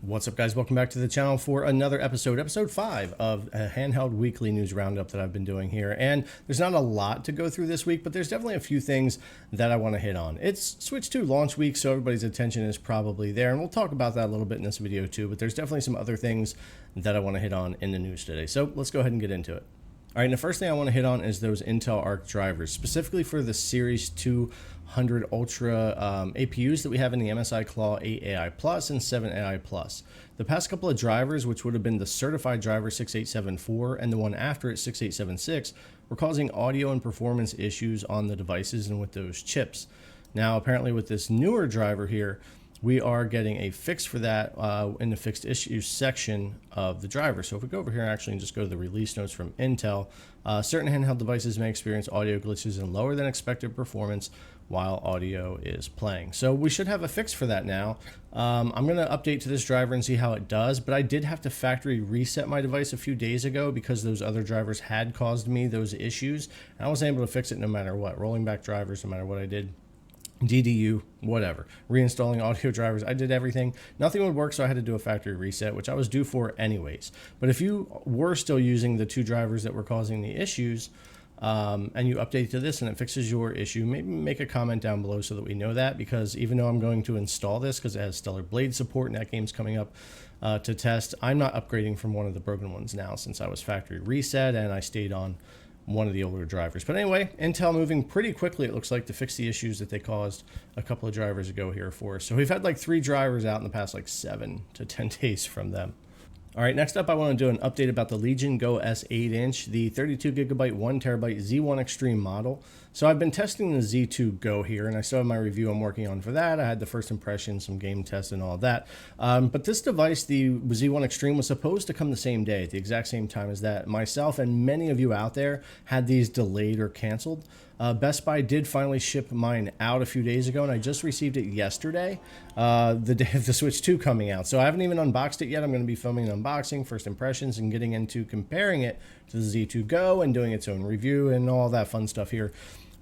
What's up, guys? Welcome back to the channel for another episode 5 of a Handheld weekly news roundup that I've been doing here. And there's not a lot to go through this week, but there's definitely a few things that I want to hit on. It's Switch 2 launch week, so everybody's attention is probably there, and we'll talk about that a little bit in this video too, but there's definitely some other things that I want to hit on in the news today. So let's go ahead and get into it. All right, and the first thing I want to hit on is those Intel Arc drivers, specifically for the Series 200 Ultra APUs that we have in the MSI Claw 8 AI Plus and 7 AI Plus. The past couple of drivers, which would have been the certified driver 6874 and the one after it 6876, were causing audio and performance issues on the devices and with those chips. Now, apparently with this newer driver here, we are getting a fix for that in the fixed issues section of the driver. So if we go over here actually and just go to the release notes from Intel, certain handheld devices may experience audio glitches and lower than expected performance while audio is playing. So we should have a fix for that now. I'm going to update to this driver and see how it does, but I did have to factory reset my device a few days ago because those other drivers had caused me those issues. And I wasn't able to fix it no matter what. Rolling back drivers, no matter what I did. DDU, whatever, reinstalling audio drivers, I did everything. Nothing would work, so I had to do a factory reset, which I was due for anyways. But if you were still using the two drivers that were causing the issues, and you update to this and it fixes your issue, maybe make a comment down below so that we know that, because even though I'm going to install this because it has Stellar Blade support and that game's coming up to test, I'm not upgrading from one of the broken ones now since I was factory reset and I stayed on one of the older drivers. But anyway, Intel moving pretty quickly, it looks like, to fix the issues that they caused a couple of drivers ago here for us. So we've had like 3 drivers out in the past like 7 to 10 days from them. All right, next up, I want to do an update about the Legion Go S 8-inch, the 32GB, 1TB Z1 Extreme model. So I've been testing the Z2 Go here, and I still have my review I'm working on for that. I had the first impressions, some game tests, and all of that. But this device, the Z1 Extreme, was supposed to come the same day, at the exact same time as that. Myself and many of you out there had these delayed or canceled. Best Buy did finally ship mine out a few days ago, and I just received it yesterday, the day of the Switch 2 coming out. So I haven't even unboxed it yet. I'm going to be filming an unboxing, first impressions, and getting into comparing it to the Z2 Go and doing its own review and all that fun stuff here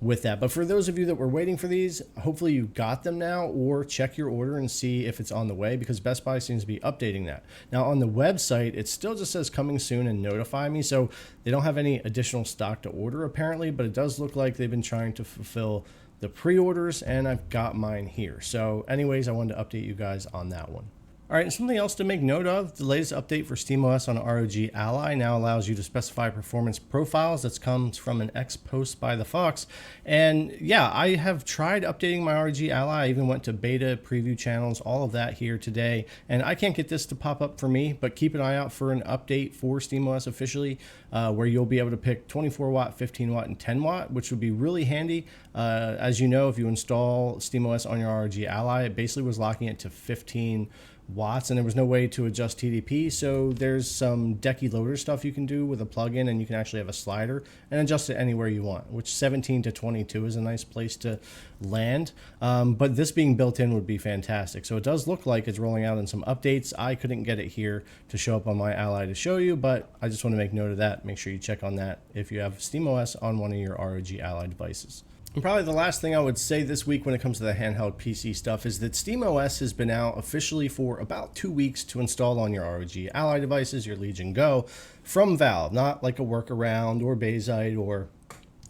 with that. But for those of you that were waiting for these, hopefully you got them now, or check your order and see if it's on the way, because Best Buy seems to be updating that. Now on the website, it still just says coming soon and notify me, so they don't have any additional stock to order apparently, but it does look like they've been trying to fulfill the pre-orders, and I've got mine here. So anyways, I wanted to update you guys on that one. All right, and something else to make note of, the latest update for SteamOS on ROG Ally now allows you to specify performance profiles. That comes from an X post by the Fox. And yeah, I have tried updating my ROG Ally. I even went to beta preview channels, all of that here today. And I can't get this to pop up for me, but keep an eye out for an update for SteamOS officially, where you'll be able to pick 24 watt, 15 watt, and 10 watt, which would be really handy. As you know, if you install SteamOS on your ROG Ally, it basically was locking it to 15 watts, and there was no way to adjust TDP. So there's some decky loader stuff you can do with a plugin, and you can actually have a slider and adjust it anywhere you want, which 17 to 22 is a nice place to land. But this being built in would be fantastic. So it does look like it's rolling out in some updates. I couldn't get it here to show up on my Ally to show you, but I just want to make note of that. Make sure you check on that if you have SteamOS on one of your ROG Ally devices. And probably the last thing I would say this week when it comes to the handheld PC stuff is that SteamOS has been out officially for about 2 weeks to install on your ROG Ally devices, your Legion Go, from Valve, not like a workaround or Bayside or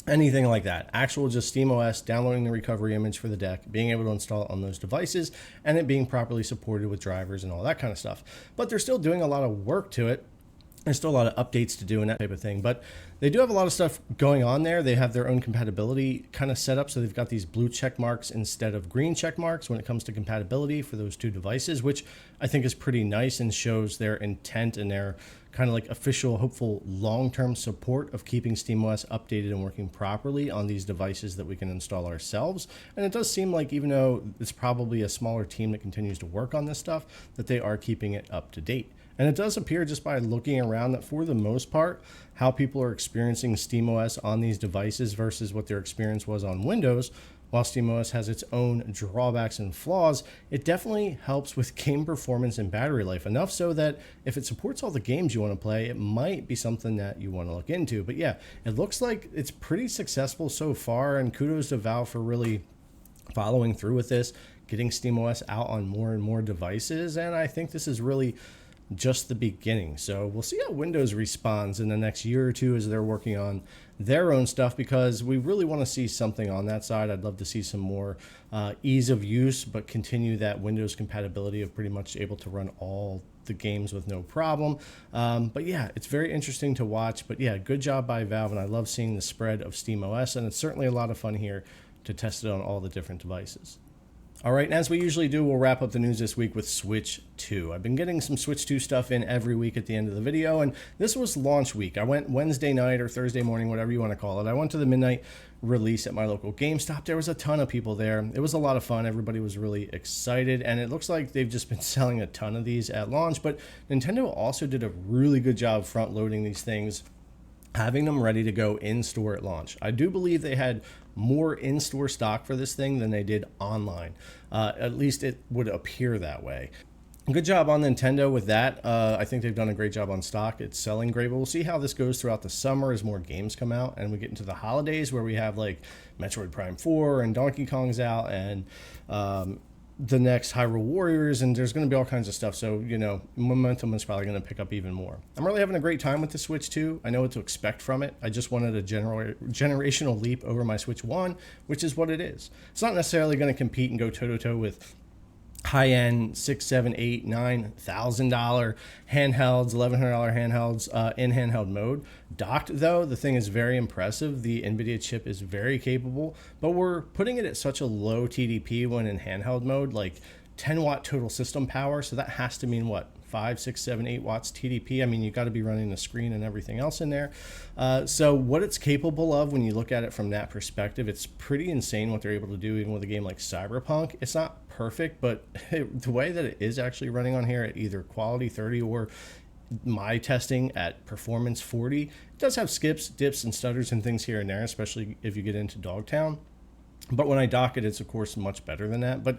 anything like that. Actual just SteamOS, downloading the recovery image for the deck, being able to install it on those devices, and it being properly supported with drivers and all that kind of stuff. But they're still doing a lot of work to it. There's still a lot of updates to do and that type of thing, but they do have a lot of stuff going on there. They have their own compatibility kind of set up, so they've got these blue check marks instead of green check marks when it comes to compatibility for those two devices, which I think is pretty nice and shows their intent and their kind of like official, hopeful long-term support of keeping SteamOS updated and working properly on these devices that we can install ourselves. And it does seem like, even though it's probably a smaller team that continues to work on this stuff, that they are keeping it up to date. And it does appear just by looking around that for the most part, how people are experiencing SteamOS on these devices versus what their experience was on Windows, while SteamOS has its own drawbacks and flaws, it definitely helps with game performance and battery life, enough so that if it supports all the games you want to play, it might be something that you want to look into. But yeah, it looks like it's pretty successful so far, and kudos to Valve for really following through with this, getting SteamOS out on more and more devices, and I think this is really just the beginning. So we'll see how Windows responds in the next year or two as they're working on their own stuff, because we really want to see something on that side. I'd love to see some more ease of use, but continue that Windows compatibility of pretty much able to run all the games with no problem. But yeah, it's very interesting to watch. But yeah, good job by Valve, and I love seeing the spread of SteamOS, and it's certainly a lot of fun here to test it on all the different devices. All right, and as we usually do, we'll wrap up the news this week with Switch 2. I've been getting some Switch 2 stuff in every week at the end of the video, and this was launch week. I went Wednesday night or Thursday morning, whatever you want to call it. I went to the midnight release at my local GameStop. There was a ton of people there. It was a lot of fun. Everybody was really excited, and it looks like they've just been selling a ton of these at launch, but Nintendo also did a really good job front-loading these things, having them ready to go in-store at launch. I do believe they had more in-store stock for this thing than they did online. At least it would appear that way. Good job on Nintendo with that. I think they've done a great job on stock. It's selling great, but we'll see how this goes throughout the summer as more games come out and we get into the holidays where we have like Metroid Prime 4 and Donkey Kong's out, and the next Hyrule Warriors, and there's going to be all kinds of stuff. So, you know, momentum is probably going to pick up even more. I'm really having a great time with the Switch 2. I know what to expect from it. I just wanted a generational leap over my Switch 1, which is what it is. It's not necessarily going to compete and go toe-to-toe with high-end $6, $7, $8, $9,000 handhelds, $1,100 handhelds in handheld mode. Docked, though, the thing is very impressive. The NVIDIA chip is very capable, but we're putting it at such a low TDP when in handheld mode, like 10 watt total system power. So that has to mean what? 5, 6, 7, 8 watts TDP. I mean, you've got to be running the screen and everything else in there. So what it's capable of when you look at it from that perspective, it's pretty insane what they're able to do even with a game like Cyberpunk. It's not perfect, but the way that it is actually running on here at either quality 30 or my testing at performance 40, it does have skips, dips, and stutters and things here and there, especially if you get into Dogtown. But when I dock it, it's of course much better than that. But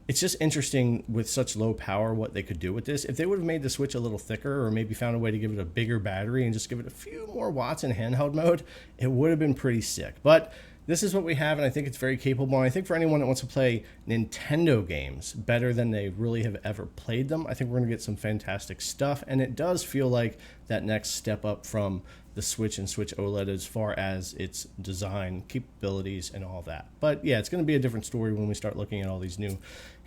it's just interesting with such low power what they could do with this. If they would have made the Switch a little thicker, or maybe found a way to give it a bigger battery and just give it a few more watts in handheld mode, it would have been pretty sick. But this is what we have, and I think it's very capable. And I think for anyone that wants to play Nintendo games better than they really have ever played them, I think we're going to get some fantastic stuff. And it does feel like that next step up from the Switch and Switch OLED as far as its design capabilities and all that. But yeah, it's going to be a different story when we start looking at all these new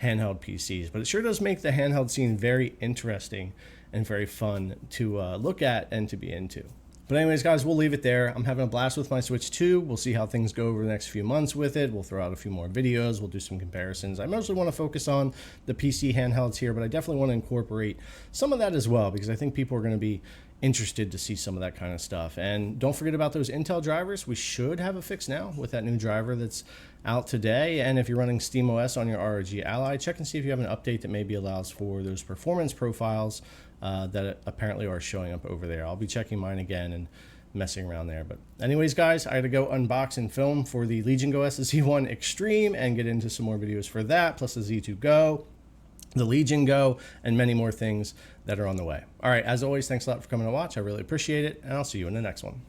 handheld PCs. But it sure does make the handheld scene very interesting and very fun to look at and to be into. But anyways, guys, we'll leave it there. I'm having a blast with my Switch 2. We'll see how things go over the next few months with it. We'll throw out a few more videos. We'll do some comparisons. I mostly want to focus on the PC handhelds here, but I definitely want to incorporate some of that as well, because I think people are going to be interested to see some of that kind of stuff. And don't forget about those Intel drivers. We should have a fix now with that new driver that's out today. And if you're running SteamOS on your ROG Ally, check and see if you have an update that maybe allows for those performance profiles that apparently are showing up over there. I'll be checking mine again and messing around there. But anyways, guys, I had to go unbox and film for the Legion Go S Z1E Extreme and get into some more videos for that, plus the Z2 Go, the Legion Go, and many more things that are on the way. All right, as always, thanks a lot for coming to watch. I really appreciate it, and I'll see you in the next one.